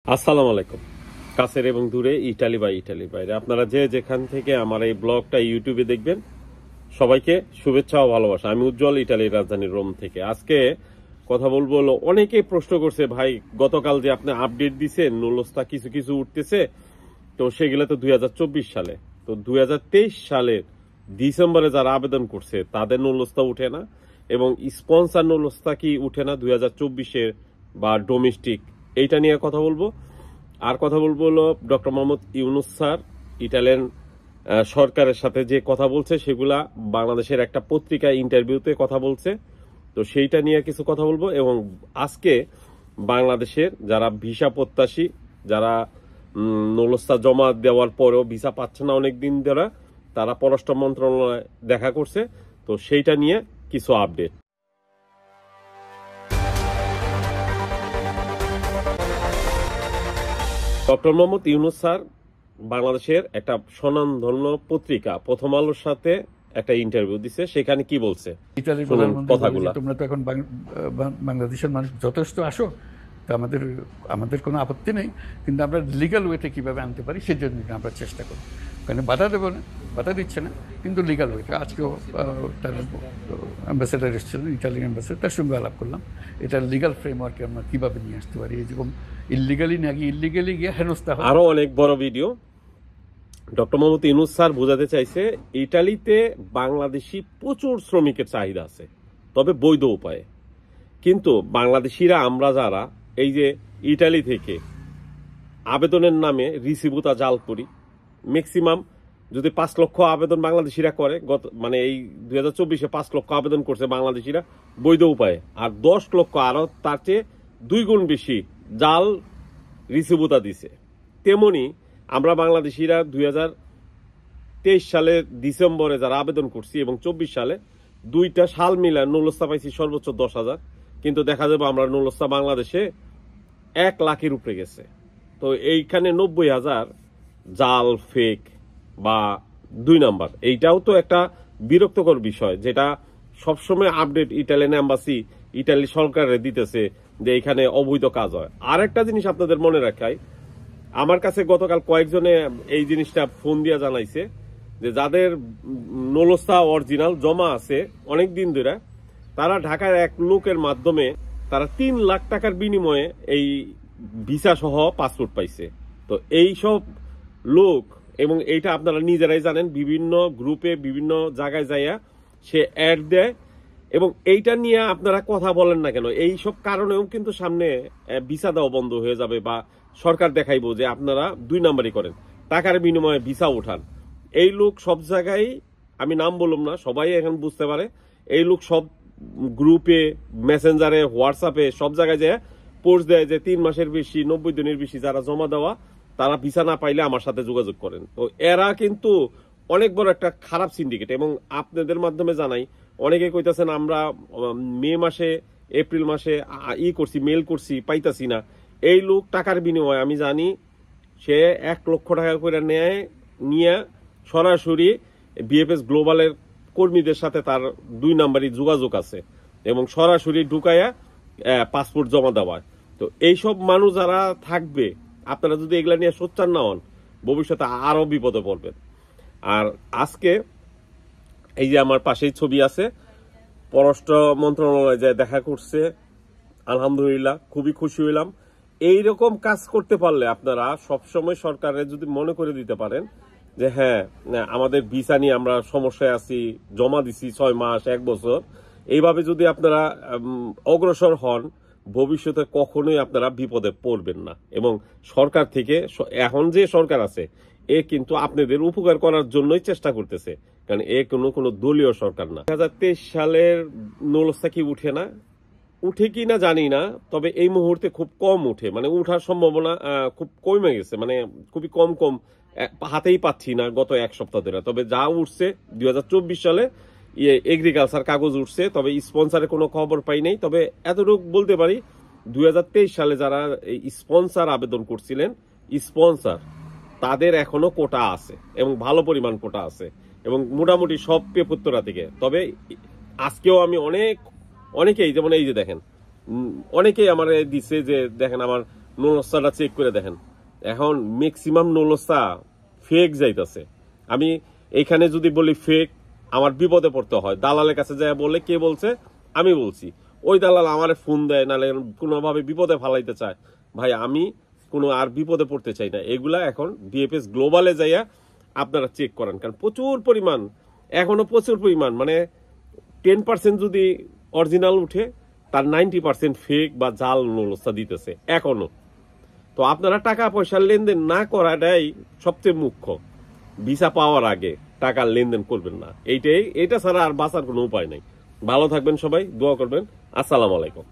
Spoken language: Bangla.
আসসালামু আলাইকুম। কাছের এবং দূরে, ইটালি বা ইটালির বাইরে আপনারা যে যেখান থেকে আমার এই ব্লগটা ইউটিউবে দেখবেন, সবাইকে শুভেচ্ছা ও ভালোবাসা। আমি উজ্জ্বল, ইটালির রাজধানী রোম থেকে। আজকে কথা বলবো হলো, অনেকেই প্রশ্ন করছে, ভাই গতকাল যে আপনি আপডেট দিছেন নুলস্তা কিছু কিছু উঠতেছে, তো সেগুলো তো 2024 সালে, তো 2023 সালের ডিসেম্বরে যারা আবেদন করছে তাদের নুলস্তা উঠে না, এবং স্পন্সর নুলস্তা কি উঠে না 2024-এর বা ডোমেস্টিক, এইটা নিয়ে কথা বলবো। আর কথা বলবো হলো doctor Mohammad Yunus sir Italian সরকারের সাথে যে কথা বলছে, সেগুলা বাংলাদেশের একটা পত্রিকায় ইন্টারভিউতে কথা বলছে, তো সেইটা নিয়ে কিছু কথা বলবো। এবং আজকে বাংলাদেশের যারা ভিসা প্রত্যাশী, যারা নুলস্তা জমা দেওয়ার পরেও ভিসা পাচ্ছে না অনেক দিন ধরে, তারা পররাষ্ট্র মন্ত্রণালয়ে দেখা করছে, তো সেইটা নিয়ে কিছু update. Doctor Mohammad Yunus sir বাংলাদেশের একটা স্বনামধন্য পত্রিকা প্রথম আলোর সাথে একটা ইন্টারভিউ দিছে, সেখানে কি বলছে ইতালির কথাগুলো। তোমরা তো এখন বাংলাদেশের মানুষ যথেষ্ট আসো, তো আমাদের কোনো আপত্তি নেই, কিন্তু আমরা লিগ্যাল ওয়েতে কীভাবে আনতে পারি সেজন্য আমরা চেষ্টা করি। কারণ বাধা দেবো না, বাধা দিচ্ছে না, কিন্তু লিগ্যাল ওয়েতে। আজকেও তার অ্যাম্বাসেডার এসেছিলেন, ইটালিয়ান অ্যাম্বাসেডার, তার সঙ্গে আলাপ করলাম এটা লিগ্যাল ফ্রেমওয়ার্কে আমরা কীভাবে নিয়ে আসতে পারি, যেরকম ইলিগালি নাকি ইলিগালি গিয়ে হেনস্থা হয়। আরো অনেক বড় video. Doctor Mohammad Yunus sir বোঝাতে চাইছে, ইটালিতে বাংলাদেশি প্রচুর শ্রমিকের চাহিদা আছে, তবে বৈধ উপায়ে। কিন্তু বাংলাদেশিরা আমরা যারা এই যে ইটালি থেকে আবেদনের নামে রিসিভুতা জাল করি, ম্যাক্সিমাম যদি 5 লক্ষ আবেদন বাংলাদেশিরা করে, মানে এই 2024-এ 5 লক্ষ আবেদন করছে বাংলাদেশিরা বৈধ উপায়ে, আর 10 লক্ষ আরো তার চেয়ে 2 গুণ বেশি জাল রিসিভুতা দিছে। তেমনি আমরা বাংলাদেশিরা 2023 সালের ডিসেম্বরে যারা আবেদন করছি এবং 24 সালে দুইটা সাল মিলে নুলস্তা পাইছি সর্বোচ্চ 10,000, কিন্তু দেখা যাবে আমরা নুলস্তা বাংলাদেশে 1 লাখের উপরে গেছে। তো এইখানে 90,000 জাল, ফেক বা 2 নাম্বার, এইটাও তো একটা বিরক্তকর বিষয়, যেটা সবসময় আপডেট ইটালিয়ান এম্বাসি ইটালি সরকারের দিতেছে যে এখানে অবৈধ কাজ হয়। আর একটা জিনিস আপনাদের মনে রাখাই, আমার কাছে গতকাল কয়েকজনে এই জিনিসটা ফোন দিয়া জানাইছে যে যাদের নুলস্তা অরিজিনাল জমা আছে অনেক দিন ধরে, তারা ঢাকার এক লোকের মাধ্যমে তারা 3 লাখ টাকার বিনিময়ে এই ভিসা সহ পাসপোর্ট পাইছে। তো এই সব লোক, এবং এইটা আপনারা নিজেরাই জানেন, বিভিন্ন গ্রুপে বিভিন্ন জায়গায় যাইয়া সে অ্যাড দেয়, এবং এইটা নিয়ে আপনারা কথা বলেন না কেন, এই সব কারণেও কিন্তু সামনে ভিসা দেওয়া বন্ধ হয়ে যাবে, বা সরকার দেখাইবো যে আপনারা 2 নাম্বারই করেন, টাকার বিনিময়ে ভিসা উঠান। এই লোক সব জায়গায়, আমি নাম বললাম না, সবাই এখন বুঝতে পারে, এই লোক সব গ্রুপে, মেসেঞ্জারে, হোয়াটসঅ্যাপে সব জায়গায় যায় পোস্ট দেয় যে 3 মাসের বেশি, 90 দিনের বেশি যারা জমা দেওয়া, তারা ভিসা না পাইলে আমার সাথে যোগাযোগ করেন। তো এরা কিন্তু অনেক বড় একটা খারাপ সিন্ডিকেট। এবং আপনাদের মাধ্যমে জানাই, অনেকে কইতাছেন আমরা মে মাসে, এপ্রিল মাসে করছি, মেল করছি, পাইতাছি না। এই লোক টাকার বিনিময়ে, আমি জানি, সে 1 লক্ষ টাকা করে নিয়ে সরাসরি বিএফএস গ্লোবালের কর্মীদের সাথে তার 2 নাম্বারই যোগাযোগ আছে, এবং সরাসরি ঢুকাইয়া পাসপোর্ট জমা দেওয়া। তো এইসব মানুষ যারা থাকবে, আপনারা যদি এগুলা নিয়ে সোচ্চার না হন, ভবিষ্যতে আরো বিপদে পড়বেন। আর আজকে এই যে আমার পাশেই ছবি আছে, পররাষ্ট্র মন্ত্রণালয়ে যায় দেখা করছে, আলহামদুলিল্লাহ খুবই খুশি হইলাম। এইরকম কাজ করতে পারলে আপনারা সবসময় সরকারের যদি মনে করে দিতে পারেন যে হ্যাঁ, আমাদের ভিসা নিয়ে আমরা সমস্যায় আছি, জমা দিছি 6 মাস, 1 বছর, এইভাবে যদি আপনারা অগ্রসর হন, ভবিষ্যতে কখনোই আপনারা বিপদে পড়বেন না। এবং সরকার থেকে, এখন যে সরকার আছে, এ কিন্তু আপনাদের উপকার করার জন্যই চেষ্টা করতেছে, কারণ এ কোনো দলীয় সরকার না। 2023 সালের নুলস্তা কি উঠে না, উঠে কি না জানি না, তবে এই মুহূর্তে খুব কম উঠে, মানে উঠার সম্ভাবনা খুব কমে গেছে, মানে খুবই কম হাতেই পাচ্ছি না গত 1 সপ্তাহ ধরে। তবে যা উঠছে 2024 সালে এগ্রিকালচার কাগজ উঠছে, তবে স্পন্সরের কোনো খবর পাই নাই। তবে এতটুকু বলতে পারি, 2023 সালে যারা স্পন্সর আবেদন করছিলেন, স্পন্সর তাদের এখনো কোটা আছে, এবং ভালো পরিমাণ কোটা আছে, এবং মোটামুটি সব পেপুত্তরা থেকে। তবে আজকেও আমি অনেকেই, যেমন এই যে দেখেন, অনেকেই আমার দিচ্ছে যে দেখেন আমার নুলস্তাটা চেক করে দেখেন, এখন ম্যাক্সিমাম নুলস্তা ফেক যাইতেছে। আমি এখানে যদি বলি ফেক, আমার বিপদে পড়তে হয়। দালালের কাছে যায় বলে কে বলছে, আমি বলছি, ওই দালাল আমার ফোন দেয়, নাহলে কোনোভাবে বিপদে ফালাইতে চায়। ভাই আমি কোনো আর বিপদে পড়তে চাই না। এগুলা এখন বিএফএস গ্লোবালে যাইয়া আপনারা চেক করেন, কারণ প্রচুর পরিমাণ, এখনো প্রচুর পরিমাণ, মানে 10% যদি অরিজিনাল উঠে, তার 90% ফেক বা জাল নুলস্তা দিতেছে এখনো। তো আপনারা টাকা পয়সার লেনদেন না করাটাই সবচেয়ে মুখ্য। ভিসা পাওয়ার আগে টাকার লেনদেন করবেন না, এটা ছাড়া আর বাঁচার কোনো উপায় নাই। ভালো থাকবেন সবাই, দোয়া করবেন। আসসালামু আলাইকুম।